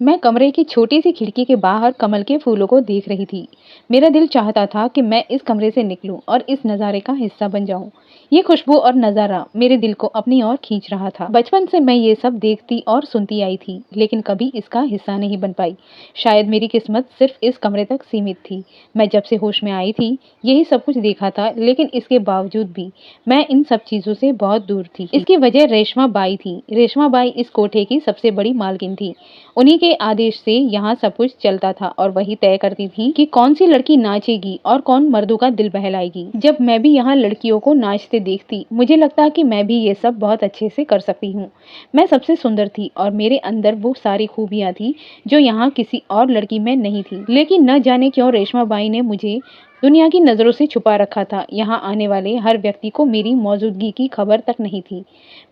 मैं कमरे की छोटी सी खिड़की के बाहर कमल के फूलों को देख रही थी। मेरा दिल चाहता था कि मैं इस कमरे से निकलूं और इस नज़ारे का हिस्सा बन जाऊं। ये खुशबू और नज़ारा मेरे दिल को अपनी ओर खींच रहा था। बचपन से मैं ये सब देखती और सुनती आई थी, लेकिन कभी इसका हिस्सा नहीं बन पाई। शायद मेरी किस्मत सिर्फ इस कमरे तक सीमित थी। मैं जब से होश में आई थी, यही सब कुछ देखा था, लेकिन इसके बावजूद भी मैं इन सब चीज़ों से बहुत दूर थी। इसकी वजह रेशमा बाई थी। रेशमा बाई इस कोठे की सबसे बड़ी मालकिन थी। उन्हीं के आदेश से यहाँ सब कुछ चलता था और वही तय करती थी कि कौन सी लड़की नाचेगी और कौन मर्दों का दिल बहलाएगी। जब मैं भी यहाँ लड़कियों को नाचते देखती, मुझे लगता कि मैं भी ये सब बहुत अच्छे से कर सकती हूँ। मैं सबसे सुंदर थी और मेरे अंदर वो सारी खूबियाँ थी जो यहाँ किसी और लड़की में नहीं थी। लेकिन न जाने क्यों रेशमा बाई ने मुझे दुनिया की नज़रों से छुपा रखा था। यहाँ आने वाले हर व्यक्ति को मेरी मौजूदगी की खबर तक नहीं थी।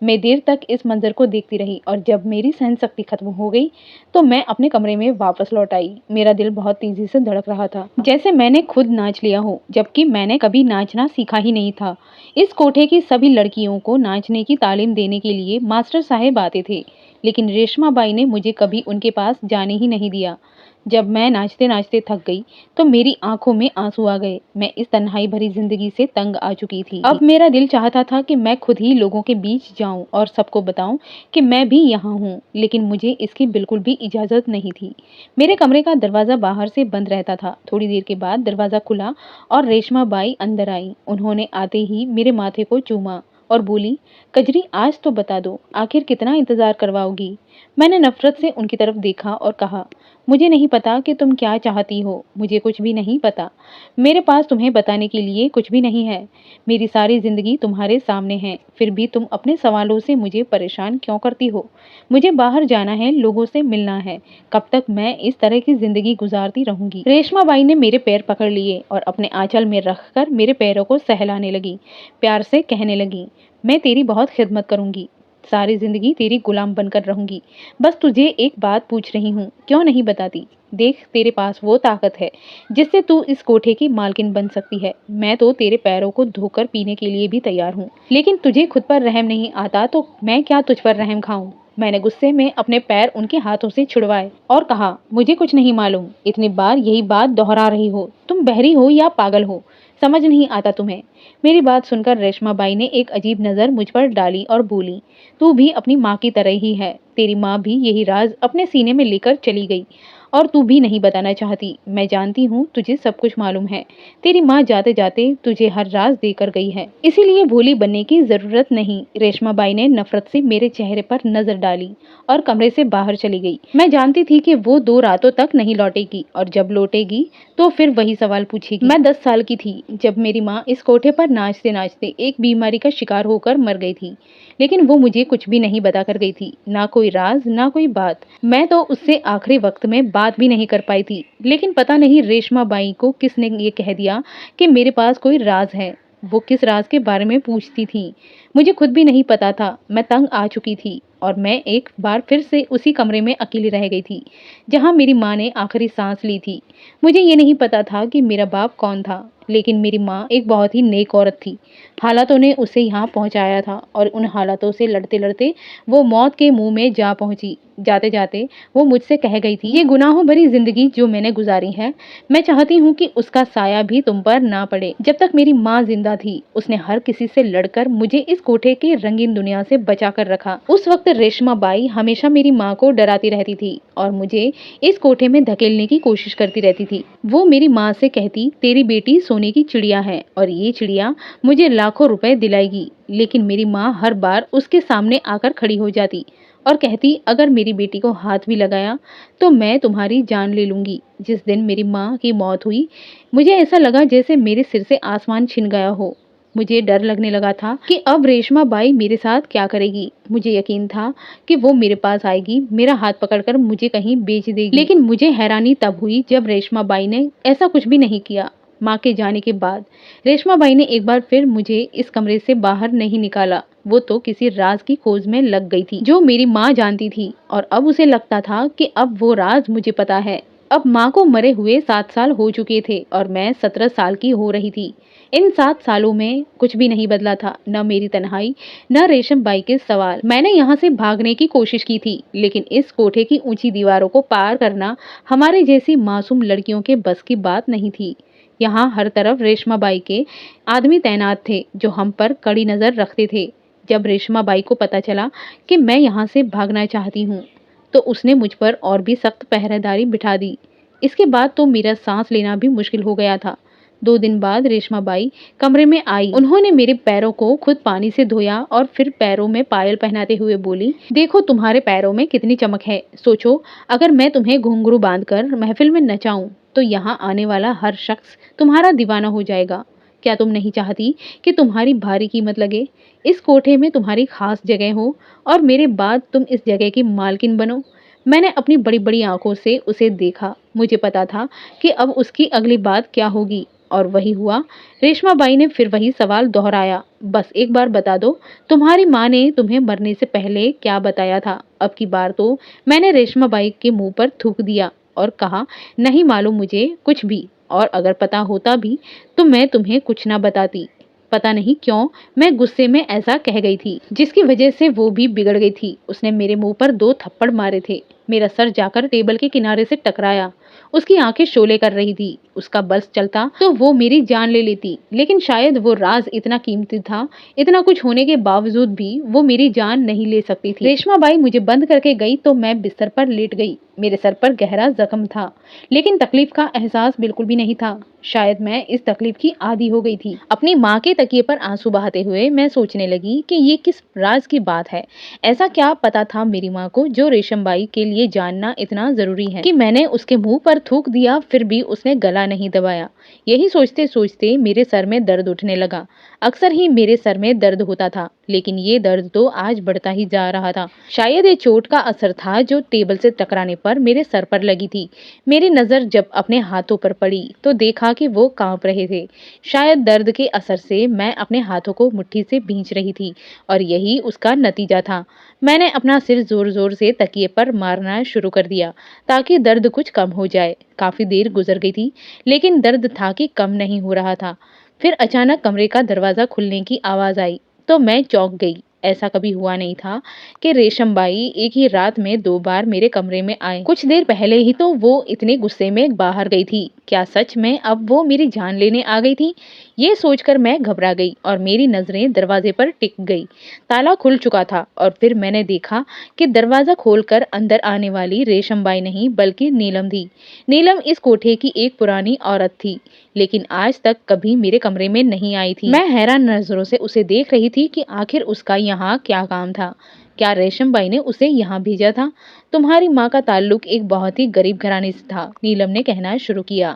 मैं देर तक इस मंजर को देखती रही और जब मेरी सहनशक्ति खत्म हो गई तो मैं अपने कमरे में वापस लौट आई। मेरा दिल बहुत तेजी से धड़क रहा था, जैसे मैंने खुद नाच लिया हो, जबकि मैंने कभी नाचना सीखा ही नहीं था। इस कोठे की सभी लड़कियों को नाचने की तालीम देने के लिए मास्टर साहेब आते थे, लेकिन रेशमा बाई ने मुझे कभी उनके पास जाने ही नहीं दिया। जब मैं नाचते नाचते थक गई तो मेरी आंखों में आंसू आ गए। मैं इस तन्हाई भरी जिंदगी से तंग आ चुकी थी। अब मेरा दिल चाहता था कि मैं खुद ही लोगों के बीच जाऊं और सबको बताऊं कि मैं भी यहाँ हूँ, लेकिन मुझे इसकी बिल्कुल भी इजाजत नहीं थी। मेरे कमरे का दरवाजा बाहर से बंद रहता था। थोड़ी देर के बाद दरवाजा खुला और रेशमा बाई अंदर आई। उन्होंने आते ही मेरे माथे को चूमा और बोली, कजरी आज तो बता दो, आखिर कितना इंतजार करवाओगी। मैंने नफरत से उनकी तरफ देखा और कहा, मुझे नहीं पता कि तुम क्या चाहती हो। मुझे कुछ भी नहीं पता। मेरे पास तुम्हें बताने के लिए कुछ भी नहीं है। मेरी सारी जिंदगी तुम्हारे सामने है, फिर भी तुम अपने सवालों से मुझे परेशान क्यों करती हो। मुझे बाहर जाना है, लोगों से मिलना है। कब तक मैं इस तरह की जिंदगी गुजारती रहूंगी। रेशमा बाई ने मेरे पैर पकड़ लिए और अपने आंचल में रखकर मेरे पैरों को सहलाने लगी। प्यार से कहने लगी, मैं तेरी बहुत खिदमत करूंगी, सारी जिंदगी तेरी गुलाम बनकर रहूंगी। बस तुझे एक बात पूछ रही हूँ, क्यों नहीं बताती। देख, तेरे पास वो ताकत है जिससे तू इस कोठे की मालकिन बन सकती है। मैं तो तेरे पैरों को धोकर पीने के लिए भी तैयार हूँ, लेकिन तुझे खुद पर रहम नहीं आता तो मैं क्या तुझ पर रहम खाऊं। मैंने गुस्से में अपने पैर उनके हाथों से छुड़वाए और कहा, मुझे कुछ नहीं मालूम। इतनी बार यही बात दोहरा रही हो। तुम बहरी हो या पागल हो, समझ नहीं आता तुम्हें। मेरी बात सुनकर रेशमा बाई ने एक अजीब नज़र मुझ पर डाली और बोली, तू भी अपनी माँ की तरह ही है। तेरी माँ भी यही राज अपने सीने में लेकर चली गई और तू भी नहीं बताना चाहती। मैं जानती हूँ तुझे सब कुछ मालूम है। तेरी माँ जाते जाते तुझे हर राज देकर गई है, इसीलिए भोली बनने की जरूरत नहीं। रेशमा बाई ने नफरत से मेरे चेहरे पर नजर डाली और कमरे से बाहर चली गई। मैं जानती थी कि वो 2 रातों तक नहीं लौटेगी और जब लौटेगी तो फिर वही सवाल पूछेगी। मैं 10 साल की थी जब मेरी माँ इस कोठे पर नाचते नाचते एक बीमारी का शिकार होकर मर गई थी, लेकिन वो मुझे कुछ भी नहीं बता कर गई थी, ना कोई राज ना कोई बात। मैं तो उससे आखिरी वक्त में बात भी नहीं कर पाई थी। लेकिन पता नहीं रेशमा बाई को किसने ये कह दिया कि मेरे पास कोई राज है। वो किस राज के बारे में पूछती थी, मुझे खुद भी नहीं पता था। मैं तंग आ चुकी थी और मैं एक बार फिर से उसी कमरे में अकेली रह गई थी जहां मेरी माँ ने आखिरी सांस ली थी। मुझे ये नहीं पता था कि मेरा बाप कौन था, लेकिन मेरी माँ एक बहुत ही नेक औरत थी। हालातों ने उसे यहाँ पहुँचाया था और उन हालातों से लड़ते लड़ते वो मौत के मुंह में जा पहुँची। जाते जाते वो मुझसे कह गई थी, ये गुनाहों भरी जिंदगी जो मैंने गुजारी है, मैं चाहती हूँ कि उसका साया भी तुम पर ना पड़े। जब तक मेरी माँ जिंदा थी उसने हर किसी से लड़कर मुझे इस कोठे की रंगीन दुनिया से बचा कर रखा। उस वक्त रेशमा बाई हमेशा मेरी माँ को डराती रहती थी और मुझे इस कोठे में धकेलने की कोशिश करती रहती थी। वो मेरी माँ से कहती, तेरी बेटी सोने की चिड़िया है और ये चिड़िया मुझे लाखों रुपए दिलाएगी। लेकिन मेरी माँ हर बार उसके सामने आकर खड़ी हो जाती और कहती, अगर मेरी बेटी को हाथ भी लगाया तो मैं तुम्हारी जान ले लूंगी। जिस दिन मेरी माँ की मौत हुई, मुझे ऐसा लगा जैसे मेरे सिर से आसमान छिन गया हो। मुझे डर लगने लगा था कि अब रेशमा बाई मेरे साथ क्या करेगी। मुझे यकीन था कि वो मेरे पास आएगी, मेरा हाथ पकड़कर मुझे कहीं बेच देगी। लेकिन मुझे हैरानी तब हुई जब रेशमा बाई ने ऐसा कुछ भी नहीं किया। माँ के जाने के बाद रेशमा बाई ने एक बार फिर मुझे इस कमरे से बाहर नहीं निकाला। वो तो किसी राज की खोज में लग गई थी जो मेरी माँ जानती थी और अब उसे लगता था कि अब वो राज मुझे पता है। अब माँ को मरे हुए 7 साल हो चुके थे और मैं 17 साल की हो रही थी। इन 7 सालों में कुछ भी नहीं बदला था, न मेरी तन्हाई, न रेशम बाई के सवाल। मैंने यहाँ से भागने की कोशिश की थी, लेकिन इस कोठे की ऊंची दीवारों को पार करना हमारे जैसी मासूम लड़कियों के बस की बात नहीं थी। यहाँ हर तरफ रेशमा बाई के आदमी तैनात थे, जो हम पर कड़ी नजर रखते थे। जब रेशमा बाई को पता चला कि मैं यहाँ से भागना चाहती हूँ, तो उसने मुझ पर और भी सख्त पहरेदारी बिठा दी। इसके बाद तो मेरा सांस लेना भी मुश्किल हो गया था। 2 दिन बाद रेशमा बाई कमरे में आई। उन्होंने मेरे पैरों को खुद पानी से धोया और फिर पैरों में पायल पहनाते हुए बोली, देखो तुम्हारे पैरों में कितनी चमक है। सोचो, अगर मैं तुम्हें घुंघरू बांधकर महफिल में नचाऊं, तो यहाँ आने वाला हर शख्स तुम्हारा दीवाना हो जाएगा। क्या तुम नहीं चाहती कि तुम्हारी भारी कीमत लगे, इस कोठे में तुम्हारी खास जगह हो और मेरे बाद तुम इस जगह की मालकिन बनो? मैंने अपनी बड़ी-बड़ी आंखों से उसे देखा। मुझे पता था कि अब उसकी अगली बात क्या होगी, और वही हुआ। रेशमा बाई ने फिर वही सवाल दोहराया, बस एक बार बता दो, तुम्हारी माँ ने तुम्हें मरने से पहले क्या बताया था? अब की बार तो मैंने रेशमा बाई के मुंह पर थूक दिया और कहा, नहीं मालूम मुझे कुछ भी, और अगर पता होता भी तो मैं तुम्हें कुछ ना बताती। पता नहीं क्यों मैं गुस्से में ऐसा कह गई थी, जिसकी वजह से वो भी बिगड़ गई थी। उसने मेरे मुंह पर 2 थप्पड़ मारे थे। मेरा सर जाकर टेबल के किनारे से टकराया। उसकी आंखें शोले कर रही थी। उसका बस चलता तो वो मेरी जान ले लेती, लेकिन शायद वो राज इतना कीमती था, इतना कुछ होने के बावजूद भी वो मेरी जान नहीं ले सकती थी। रेशमा बाई मुझे बंद करके गई तो मैं बिस्तर पर लेट गई। मेरे सर पर गहरा जख्म था, लेकिन तकलीफ का एहसास बिल्कुल भी नहीं था। शायद मैं इस तकलीफ की आदी हो गई थी। अपनी माँ के तकिए पर आंसू बहाते हुए मैं सोचने लगी कि ये किस राज की बात है। ऐसा क्या पता था मेरी माँ को, जो रेशम बाई के लिए जानना इतना जरूरी है कि मैंने उसके मुंह पर थूक दिया, फिर भी उसने गला नहीं दबाया। यही सोचते सोचते मेरे सर में दर्द उठने लगा। अक्सर ही मेरे सर में दर्द होता था, लेकिन ये दर्द तो आज बढ़ता ही जा रहा था। शायद ये चोट का असर था जो टेबल से टकराने पर मेरे सर पर लगी थी। मेरी नजर जब अपने हाथों पर पड़ी तो देखा कि वो कांप रहे थे। शायद दर्द के असर से मैं अपने हाथों को मुट्ठी से भींच रही थी, और यही उसका नतीजा था। मैंने अपना सिर जोर जोर से तकिए पर मारना शुरू कर दिया, ताकि दर्द कुछ कम हो जाए। काफी देर गुजर गई थी, लेकिन दर्द था कि कम नहीं हो रहा था। फिर अचानक कमरे का दरवाजा खुलने की आवाज आई, तो मैं चौंक गई। ऐसा कभी हुआ नहीं था कि रेशम बाई एक ही रात में 2 बार मेरे कमरे में आए। कुछ देर पहले ही तो वो इतने गुस्से में बाहर गई थी। क्या सच में अब वो मेरी जान लेने आ गई थी? ये सोचकर मैं घबरा गई और मेरी नजरें दरवाजे पर टिक गई। ताला खुल चुका था, और फिर मैंने देखा कि दरवाजा खोलकर अंदर आने वाली रेशम बाई नहीं, बल्कि नीलम थी। नीलम इस कोठे की एक पुरानी औरत थी, लेकिन आज तक कभी मेरे कमरे में नहीं आई थी। मैं हैरान नजरों से उसे देख रही थी कि आखिर उसका यहाँ क्या काम था। क्या रेशम बाई ने उसे यहाँ भेजा था? तुम्हारी माँ का ताल्लुक एक बहुत ही गरीब घराने से था, नीलम ने कहना शुरू किया।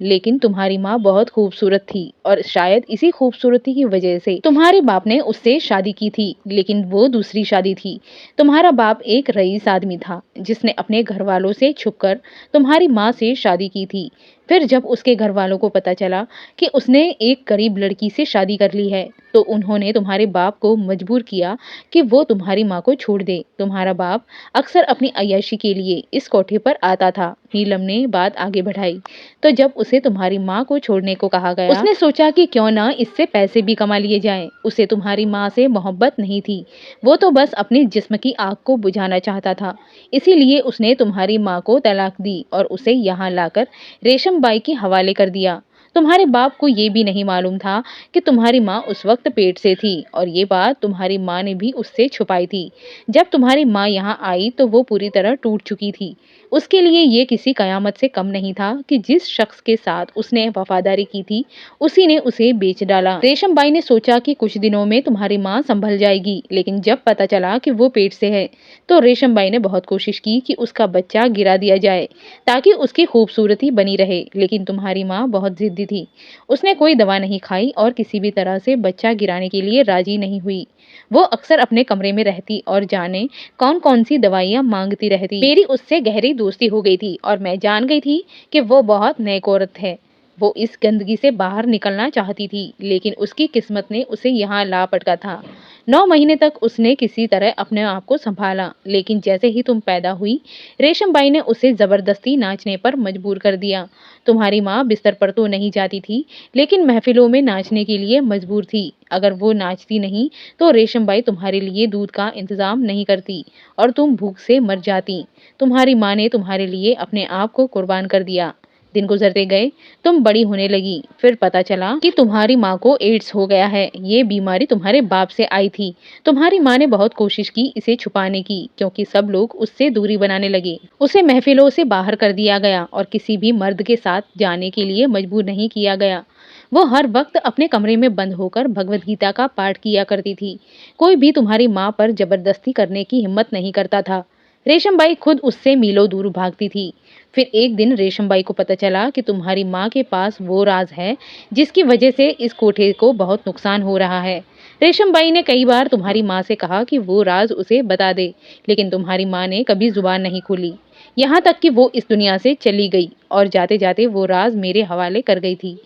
लेकिन तुम्हारी माँ बहुत खूबसूरत थी, और शायद इसी खूबसूरती की वजह से तुम्हारे बाप ने उससे शादी की थी, लेकिन वो दूसरी शादी थी। तुम्हारा बाप एक रईस आदमी था, जिसने अपने घर वालों से छुपकर तुम्हारी माँ से शादी की थी। फिर जब उसके घर वालों को पता चला कि उसने एक गरीब लड़की से शादी कर ली है, तो उन्होंने तुम्हारे बाप को मजबूर किया कि वो तुम्हारी माँ को छोड़ दे। तुम्हारा बाप अक्सर अपनी अय्याशी के लिए इस कोठे पर आता था। नीलम ने बात आगे बढ़ाई। तो जब उसे तुम्हारी माँ को छोड़ने को कहा गया, उसने सोचा कि क्यों ना इससे पैसे भी कमा लिए जाएं। उसे तुम्हारी माँ से मोहब्बत नहीं थी, वो तो बस अपनी जिस्म की आग को बुझाना चाहता था। इसीलिए उसने तुम्हारी माँ को तलाक दी और उसे यहाँ लाकर रेशम बाई के हवाले कर दिया। तुम्हारे बाप को ये भी नहीं मालूम था कि तुम्हारी माँ उस वक्त पेट से थी, और ये बात तुम्हारी माँ ने भी उससे छुपाई थी। जब तुम्हारी माँ यहाँ आई तो वो पूरी तरह टूट चुकी थी। उसके लिए ये किसी कयामत से कम नहीं था कि जिस शख्स के साथ उसने वफादारी की थी, उसी ने उसे बेच डाला। रेशम बाई ने सोचा कि कुछ दिनों में तुम्हारी माँ संभल जाएगी, लेकिन जब पता चला कि वो पेट से है, तो रेशम बाई ने बहुत कोशिश की कि उसका बच्चा गिरा दिया जाए, ताकि उसकी खूबसूरती बनी रहे। लेकिन तुम्हारी माँ बहुत जिद्दी थी। उसने कोई दवा नहीं खाई और किसी भी तरह से बच्चा गिराने के लिए राजी नहीं हुई। वो अक्सर अपने कमरे में रहती और जाने कौन कौन सी दवाइयाँ मांगती रहती। मेरी उससे गहरी दोस्ती हो गई थी, और मैं जान गई थी कि वो बहुत नेक औरत है। वो इस गंदगी से बाहर निकलना चाहती थी, लेकिन उसकी किस्मत ने उसे यहाँ ला पटका था। 9 महीने तक उसने किसी तरह अपने आप को संभाला, लेकिन जैसे ही तुम पैदा हुई, रेशमबाई ने उसे जबरदस्ती नाचने पर मजबूर कर दिया। तुम्हारी माँ बिस्तर पर तो नहीं जाती थी, लेकिन महफिलों में नाचने के लिए मजबूर थी। अगर वो नाचती नहीं, तो रेशमबाई तुम्हारे लिए दूध का इंतजाम नहीं करती और तुम भूख से मर जाती। तुम्हारी माँ ने तुम्हारे लिए अपने आप को कुर्बान कर दिया। दिन गुजरते गए, तुम बड़ी होने लगी। फिर पता चला कि तुम्हारी माँ को एड्स हो गया है। ये बीमारी तुम्हारे बाप से आई थी। तुम्हारी माँ ने बहुत कोशिश की इसे छुपाने की, क्योंकि सब लोग उससे दूरी बनाने लगे। उसे महफिलों से बाहर कर दिया गया और किसी भी मर्द के साथ जाने के लिए मजबूर नहीं किया गया। वो हर वक्त अपने कमरे में बंद होकर भगवत गीता का पाठ किया करती थी। कोई भी तुम्हारी माँ पर जबरदस्ती करने की हिम्मत नहीं करता था। रेशमबाई खुद उससे मीलों दूर भागती थी। फिर एक दिन रेशमबाई को पता चला कि तुम्हारी माँ के पास वो राज है जिसकी वजह से इस कोठे को बहुत नुकसान हो रहा है। रेशमबाई ने कई बार तुम्हारी माँ से कहा कि वो राज उसे बता दे, लेकिन तुम्हारी माँ ने कभी जुबान नहीं खोली। यहाँ तक कि वो इस दुनिया से चली गई और जाते जाते वो राज मेरे हवाले कर गई थी।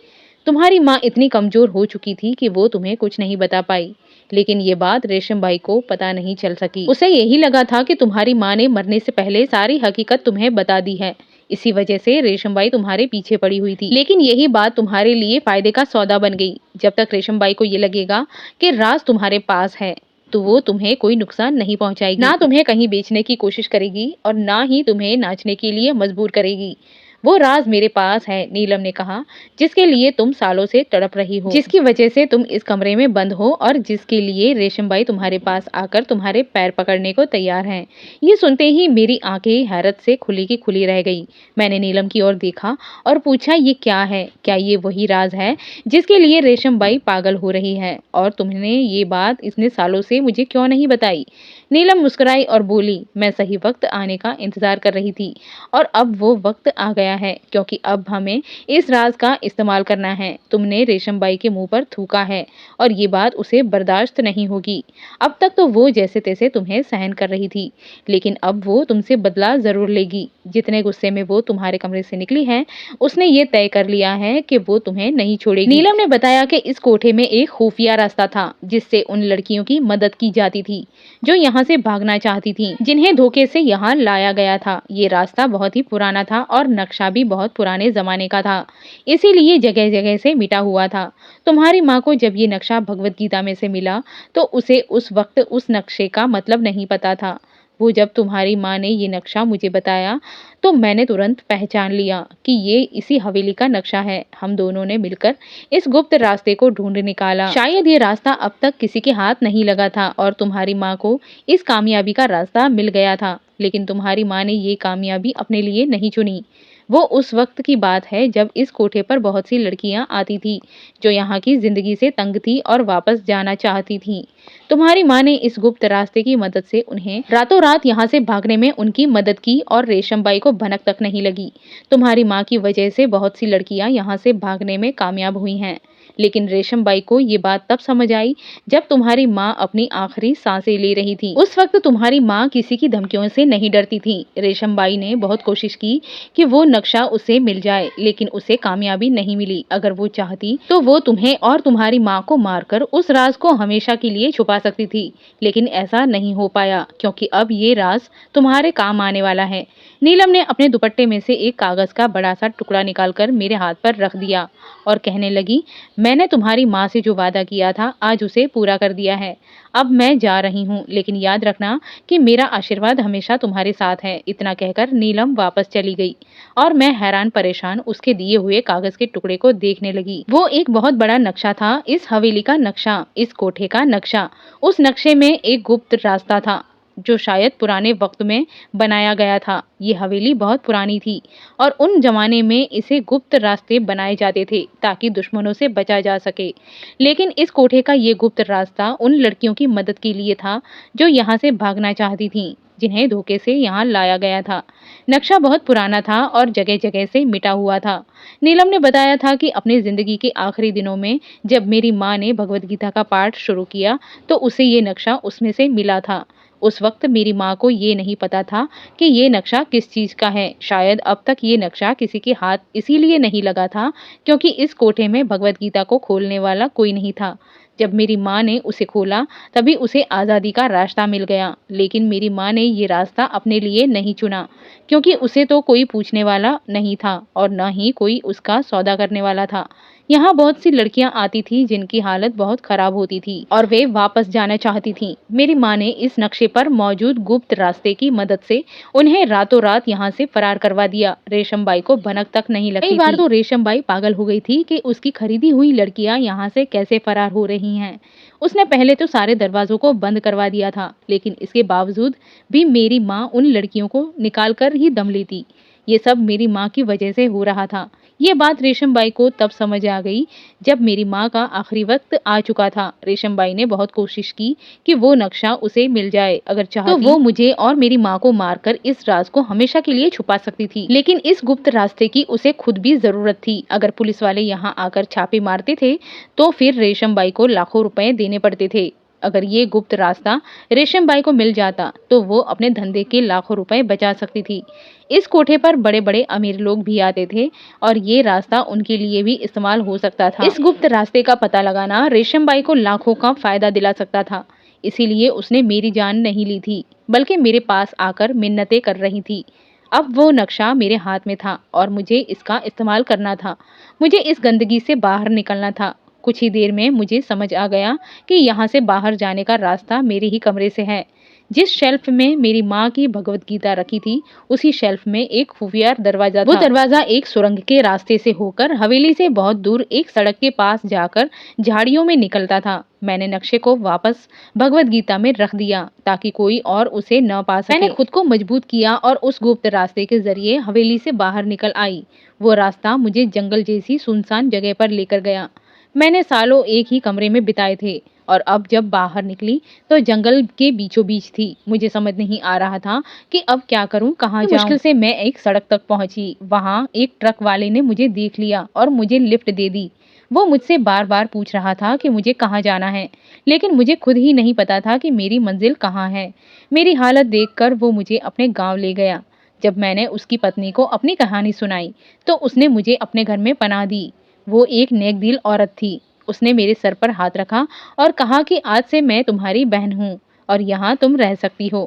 तुम्हारी माँ इतनी कमजोर हो चुकी थी कि वो तुम्हें कुछ नहीं बता पाई, लेकिन ये बात रेशमबाई को पता नहीं चल सकी। उसे यही लगा था कि तुम्हारी माँ ने मरने से पहले सारी हकीकत तुम्हें बता दी है। इसी वजह से रेशमबाई तुम्हारे पीछे पड़ी हुई थी, लेकिन यही बात तुम्हारे लिए फायदे का सौदा बन गई। जब तक रेशमबाई को ये लगेगा कि राज तुम्हारे पास है, तो वो तुम्हें कोई नुकसान नहीं पहुंचाएगी, ना तुम्हें कहीं बेचने की कोशिश करेगी और ना ही तुम्हें नाचने के लिए मजबूर करेगी। वो राज मेरे पास है, नीलम ने कहा, जिसके लिए तुम सालों से तड़प रही हो, जिसकी वजह से तुम इस कमरे में बंद हो और जिसके लिए रेशमबाई तुम्हारे पास आकर तुम्हारे पैर पकड़ने को तैयार हैं। ये सुनते ही मेरी आंखें हैरत से खुली की खुली रह गई। मैंने नीलम की ओर देखा और पूछा, ये क्या है? क्या ये वही राज है जिसके लिए रेशमबाई पागल हो रही है? और तुमने ये बात इतने सालों से मुझे क्यों नहीं बताई? नीलम मुस्कुराई और बोली, मैं सही वक्त आने का इंतजार कर रही थी और अब वो वक्त आ गया है, क्योंकि अब हमें इस राज का इस्तेमाल करना है। तुमने रेशमबाई के मुंह पर थूका है और ये बात उसे बर्दाश्त नहीं होगी। अब तक तो वो जैसे तैसे तुम्हें सहन कर रही थी, लेकिन अब वो तुमसे बदला जरूर लेगी। जितने गुस्से में वो तुम्हारे कमरे से निकली है, उसने ये तय कर लिया है कि वो तुम्हें नहीं छोड़ेगी। नीलम ने बताया कि इस कोठे में एक खुफिया रास्ता था जिससे उन लड़कियों की मदद की जाती थी जो यहाँ से भागना चाहती थीं, जिन्हें धोखे से यहाँ लाया गया था। ये रास्ता बहुत ही पुराना था और नक्शा भी बहुत पुराने जमाने का था, इसीलिए जगह जगह से मिटा हुआ था। तुम्हारी माँ को जब ये नक्शा भगवत गीता में से मिला, तो उसे उस वक्त उस नक्शे का मतलब नहीं पता था। वो जब तुम्हारी माँ ने ये नक्शा मुझे बताया, तो मैंने तुरंत पहचान लिया कि ये इसी हवेली का नक्शा है। हम दोनों ने मिलकर इस गुप्त रास्ते को ढूंढ निकाला। शायद ये रास्ता अब तक किसी के हाथ नहीं लगा था और तुम्हारी माँ को इस कामयाबी का रास्ता मिल गया था, लेकिन तुम्हारी माँ ने ये कामयाबी अपने लिए नहीं चुनी। वो उस वक्त की बात है जब इस कोठे पर बहुत सी लड़कियां आती थी जो यहाँ की जिंदगी से तंग थी और वापस जाना चाहती थीं। तुम्हारी माँ ने इस गुप्त रास्ते की मदद से उन्हें रातों रात यहाँ से भागने में उनकी मदद की और रेशमबाई को भनक तक नहीं लगी। तुम्हारी माँ की वजह से बहुत सी लड़कियां यहाँ से भागने में कामयाब हुई हैं, लेकिन रेशमबाई को ये बात तब समझ आई जब तुम्हारी माँ अपनी आखिरी सांसें ले रही थी। उस वक्त तुम्हारी माँ किसी की धमकियों से नहीं डरती थी। रेशमबाई ने बहुत कोशिश की कि वो नक्शा उसे मिल जाए, लेकिन उसे कामयाबी नहीं मिली। अगर वो चाहती तो वो तुम्हें और तुम्हारी माँ को मारकर उस राज को हमेशा के लिए छुपा सकती थी, लेकिन ऐसा नहीं हो पाया, क्योंकि अब ये राज तुम्हारे काम आने वाला है। नीलम ने अपने दुपट्टे में से एक कागज का बड़ा सा टुकड़ा निकालकर मेरे हाथ पर रख दिया और कहने लगी, मैंने तुम्हारी माँ से जो वादा किया था आज उसे पूरा कर दिया है। अब मैं जा रही हूँ, लेकिन याद रखना कि मेरा आशीर्वाद हमेशा तुम्हारे साथ है। इतना कहकर नीलम वापस चली गई और मैं हैरान परेशान उसके दिए हुए कागज के टुकड़े को देखने लगी। वो एक बहुत बड़ा नक्शा था, इस हवेली का नक्शा, इस कोठे का नक्शा। उस नक्शे में एक गुप्त रास्ता था जो शायद पुराने वक्त में बनाया गया था। ये हवेली बहुत पुरानी थी और उन जमाने में इसे गुप्त रास्ते बनाए जाते थे ताकि दुश्मनों से बचा जा सके। लेकिन इस कोठे का ये गुप्त रास्ता उन लड़कियों की मदद के लिए था जो यहाँ से भागना चाहती थीं, जिन्हें धोखे से यहाँ लाया गया था। नक्शा बहुत पुराना था और जगह जगह से मिटा हुआ था। नीलम ने बताया था कि अपनी जिंदगी के आखिरी दिनों में जब मेरी माँ ने भगवत गीता का पाठ शुरू किया, तो उसे ये नक्शा उसमें से मिला था। उस वक्त मेरी माँ को ये नहीं पता था कि ये नक्शा किस चीज़ का है। शायद अब तक ये नक्शा किसी के हाथ इसीलिए नहीं लगा था क्योंकि इस कोठे में भगवत गीता को खोलने वाला कोई नहीं था। जब मेरी माँ ने उसे खोला तभी उसे आज़ादी का रास्ता मिल गया। लेकिन मेरी माँ ने ये रास्ता अपने लिए नहीं चुना क्योंकि उसे तो कोई पूछने वाला नहीं था और न ही कोई उसका सौदा करने वाला था। यहाँ बहुत सी लड़कियां आती थी जिनकी हालत बहुत खराब होती थी और वे वापस जाना चाहती थीं। मेरी माँ ने इस नक्शे पर मौजूद गुप्त रास्ते की मदद से उन्हें रातों रात यहाँ से फरार करवा दिया। रेशमबाई को भनक तक नहीं लगती। कई बार तो रेशमबाई पागल हो गई थी कि उसकी खरीदी हुई लड़कियां यहाँ से कैसे फरार हो रही हैं। उसने पहले तो सारे दरवाजों को बंद करवा दिया था, लेकिन इसके बावजूद भी मेरी माँ उन लड़कियों को निकाल कर ही दम लेती। ये सब मेरी माँ की वजह से हो रहा था। ये बात रेशमबाई को तब समझ आ गई जब मेरी माँ का आखिरी वक्त आ चुका था। रेशमबाई ने बहुत कोशिश की कि वो नक्शा उसे मिल जाए। अगर चाहती तो वो मुझे और मेरी माँ को मारकर इस राज को हमेशा के लिए छुपा सकती थी, लेकिन इस गुप्त रास्ते की उसे खुद भी जरूरत थी। अगर पुलिस वाले यहाँ आकर छापे मारते थे तो फिर रेशमबाई को लाखों रुपए देने पड़ते थे। अगर ये गुप्त रास्ता रेशमबाई को मिल जाता तो वो अपने धंधे के लाखों रुपए बचा सकती थी। इस कोठे पर बड़े बड़े अमीर लोग भी आते थे और ये रास्ता उनके लिए भी इस्तेमाल हो सकता था। इस गुप्त रास्ते का पता लगाना रेशमबाई को लाखों का फायदा दिला सकता था। इसीलिए उसने मेरी जान नहीं ली थी, बल्कि मेरे पास आकर मिन्नतें कर रही थी। अब वो नक्शा मेरे हाथ में था और मुझे इसका इस्तेमाल करना था। मुझे इस गंदगी से बाहर निकलना था। कुछ ही देर में मुझे समझ आ गया कि यहाँ से बाहर जाने का रास्ता मेरे ही कमरे से है। जिस शेल्फ में मेरी माँ की भगवत गीता रखी थी, उसी शेल्फ में एक खुफिया दरवाजा था। वो दरवाजा एक सुरंग के रास्ते से होकर हवेली से बहुत दूर एक सड़क के पास जाकर झाड़ियों में निकलता था। मैंने नक्शे को वापस भगवत गीता में रख दिया ताकि कोई और उसे न पा सके। मैंने खुद को मजबूत किया और उस गुप्त रास्ते के जरिए हवेली से बाहर निकल आई। वो रास्ता मुझे जंगल जैसी सुनसान जगह पर लेकर गया। मैंने सालों एक ही कमरे में बिताए थे और अब जब बाहर निकली तो जंगल के बीचों बीच थी। मुझे समझ नहीं आ रहा था कि अब क्या करूं, कहाँ जाऊं। मुश्किल से मैं एक सड़क तक पहुंची। वहां एक ट्रक वाले ने मुझे देख लिया और मुझे लिफ्ट दे दी। वो मुझसे बार बार पूछ रहा था कि मुझे कहाँ जाना है, लेकिन मुझे खुद ही नहीं पता था कि मेरी मंजिल कहाँ है। मेरी हालत देखकर वो मुझे अपने गाँव ले गया। जब मैंने उसकी पत्नी को अपनी कहानी सुनाई तो उसने मुझे अपने घर में पनाह दी। वो एक नेक दिल औरत थी। उसने मेरे सर पर हाथ रखा और कहा कि आज से मैं तुम्हारी बहन हूँ और यहाँ तुम रह सकती हो।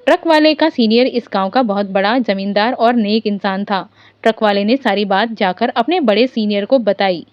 ट्रक वाले का सीनियर इस गांव का बहुत बड़ा जमींदार और नेक इंसान था। ट्रक वाले ने सारी बात जाकर अपने बड़े सीनियर को बताई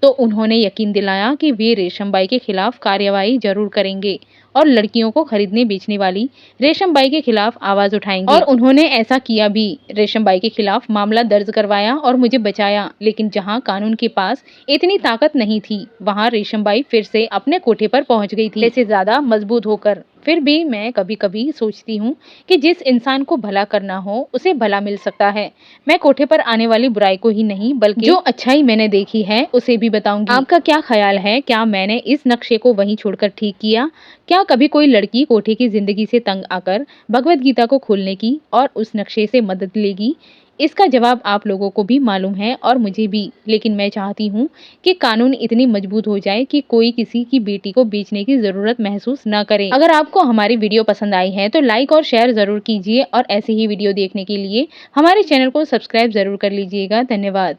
तो उन्होंने यकीन दिलाया कि वे रेशमबाई के खिलाफ कार्रवाई जरूर करेंगे और लड़कियों को खरीदने बेचने वाली रेशमबाई के खिलाफ आवाज उठाएंगे। और उन्होंने ऐसा किया भी। रेशमबाई के खिलाफ मामला दर्ज करवाया और मुझे बचाया। लेकिन जहां कानून के पास इतनी ताकत नहीं थी, वहां रेशमबाई फिर से अपने कोठे पर पहुंच गई थी, ऐसे ज्यादा मजबूत होकर। फिर भी मैं कभी कभी सोचती हूँ कि जिस इंसान को भला करना हो उसे भला मिल सकता है। मैं कोठे पर आने वाली बुराई को ही नहीं बल्कि जो अच्छाई मैंने देखी है उसे भी बताऊंगी। आपका क्या ख्याल है? क्या मैंने इस नक्शे को वहीं छोड़कर ठीक किया? क्या कभी कोई लड़की कोठे की जिंदगी से तंग आकर भगवत गीता को खोलने की और उस नक्शे से मदद लेगी? इसका जवाब आप लोगों को भी मालूम है और मुझे भी। लेकिन मैं चाहती हूँ कि कानून इतनी मजबूत हो जाए कि कोई किसी की बेटी को बेचने की जरूरत महसूस न करे। अगर आपको हमारी वीडियो पसंद आई है तो लाइक और शेयर जरूर कीजिए और ऐसे ही वीडियो देखने के लिए हमारे चैनल को सब्सक्राइब जरूर कर लीजिएगा। धन्यवाद।